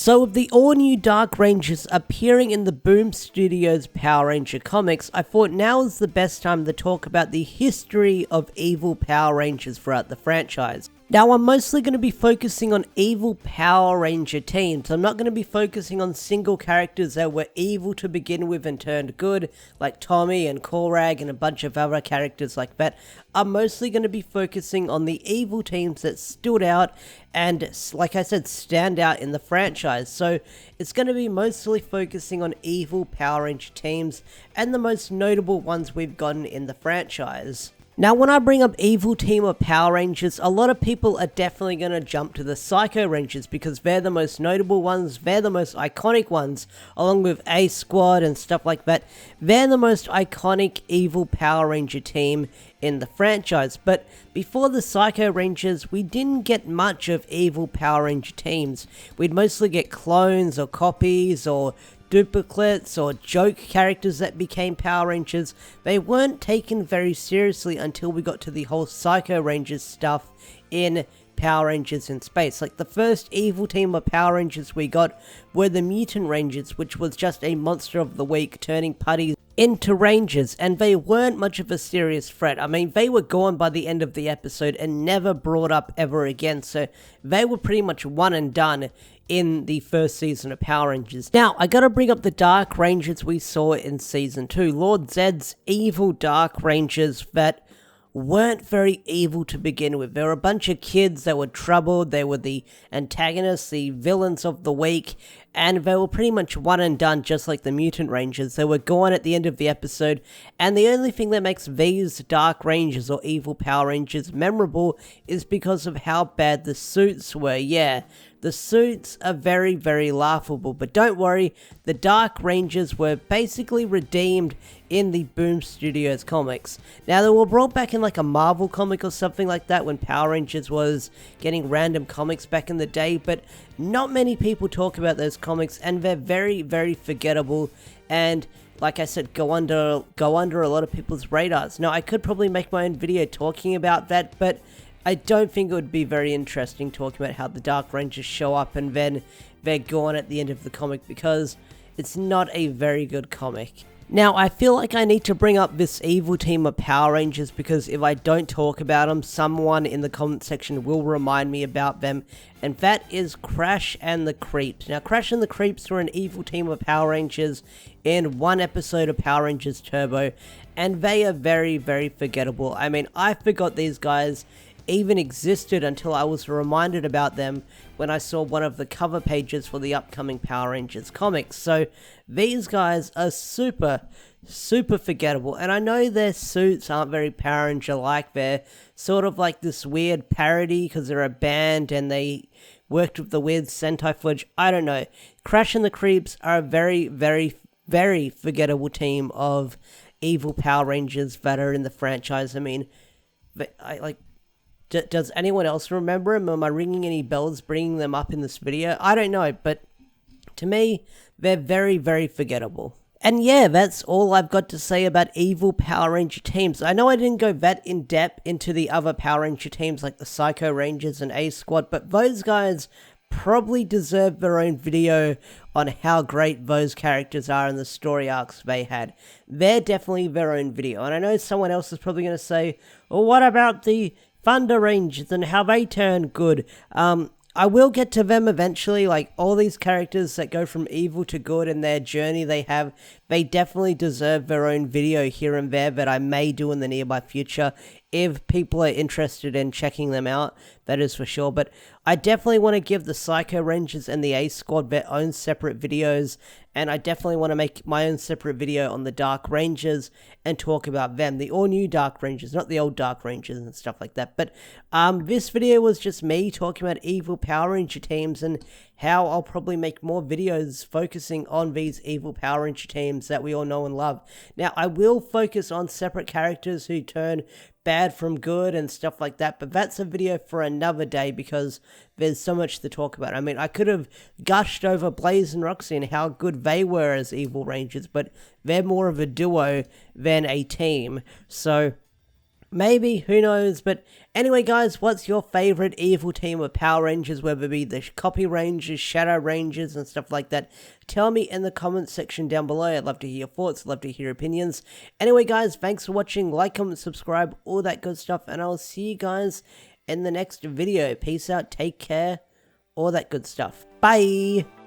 So with the all-new Dark Rangers appearing in the Boom Studios Power Ranger comics, I thought now is the best time to talk about the history of evil Power Rangers throughout the franchise. Now, I'm mostly going to be focusing on evil Power Ranger teams. I'm not going to be focusing on single characters that were evil to begin with and turned good, like Tommy and Korag and a bunch of other characters like that. I'm mostly going to be focusing on the evil teams that stood out and, like I said, stand out in the franchise. So it's going to be mostly focusing on evil Power Ranger teams and the most notable ones we've gotten in the franchise. Now, when I bring up evil team of Power Rangers, a lot of people are definitely going to jump to the Psycho Rangers because they're the most notable ones, they're the most iconic ones, along with A-Squad and stuff like that. They're the most iconic evil Power Ranger team in the franchise. But before the Psycho Rangers, we didn't get much of evil Power Ranger teams. We'd mostly get clones or copies or duplicates or joke characters that became Power Rangers. They weren't taken very seriously until we got to the whole Psycho Rangers stuff in Power Rangers in Space. Like, the first evil team of Power Rangers we got were the Mutant Rangers, which was just a monster of the week turning putties into Rangers, and they weren't much of a serious threat. I mean, they were gone by the end of the episode and never brought up ever again, so they were pretty much one and done in the first season of Power Rangers. Now, I gotta bring up the Dark Rangers we saw in Season 2. Lord Zedd's evil Dark Rangers that weren't very evil to begin with. There were a bunch of kids that were troubled, they were the antagonists, the villains of the week, and they were pretty much one and done, just like the Mutant Rangers. They were gone at the end of the episode, and the only thing that makes these Dark Rangers or evil Power Rangers memorable is because of how bad the suits were. Yeah, the suits are very, very laughable, but don't worry, the Dark Rangers were basically redeemed in the Boom Studios comics. Now, they were brought back in like a Marvel comic or something like that when Power Rangers was getting random comics back in the day, but not many people talk about those comics, and they're very, very forgettable, and like I said, go under a lot of people's radars. Now, I could probably make my own video talking about that, but I don't think it would be very interesting talking about how the Dark Rangers show up and then they're gone at the end of the comic, because it's not a very good comic. Now, I feel like I need to bring up this evil team of Power Rangers because if I don't talk about them, someone in the comment section will remind me about them, and that is Crash and the Creeps. Now, Crash and the Creeps were an evil team of Power Rangers in one episode of Power Rangers Turbo, and they are very, very forgettable. I mean, I forgot these guys even existed until I was reminded about them when I saw one of the cover pages for the upcoming Power Rangers comics. So these guys are super, super forgettable, and I know their suits aren't very Power Ranger-like. They're sort of like this weird parody because they're a band and they worked with the weird Sentai footage. I don't know. Crash and the Creeps are a very, very, very forgettable team of evil Power Rangers that are in the franchise. I mean, does anyone else remember them? Am I ringing any bells bringing them up in this video? I don't know, but to me, they're very, very forgettable. And yeah, that's all I've got to say about evil Power Ranger teams. I know I didn't go that in depth into the other Power Ranger teams like the Psycho Rangers and A-Squad, but those guys probably deserve their own video on how great those characters are and the story arcs they had. They're definitely their own video. And I know someone else is probably going to say, well, what about the Thunder Rangers and how they turn good? I will get to them eventually. Like, all these characters that go from evil to good and their journey they have, they definitely deserve their own video here and there that I may do in the nearby future if people are interested in checking them out, that is for sure. But I definitely want to give the Psycho Rangers and the A-Squad their own separate videos, and I definitely want to make my own separate video on the Dark Rangers and talk about them, the all-new Dark Rangers, not the old Dark Rangers and stuff like that. But this video was just me talking about evil Power Ranger teams and how I'll probably make more videos focusing on these evil Power Ranger teams that we all know and love. Now, I will focus on separate characters who turn bad from good and stuff like that, but that's a video for another day because there's so much to talk about. I mean, I could have gushed over Blaze and Roxy and how good they were as evil Rangers, but they're more of a duo than a team. So Maybe, who knows? But anyway, guys, what's your favorite evil team of Power Rangers, whether it be the Copy Rangers, Shadow Rangers, and stuff like that? Tell me in the comments section down below. I'd love to hear your thoughts, love to hear your opinions. Anyway, guys, thanks for watching. Like, comment, subscribe, all that good stuff, and I'll see you guys in the next video. Peace out, take care, all that good stuff. Bye!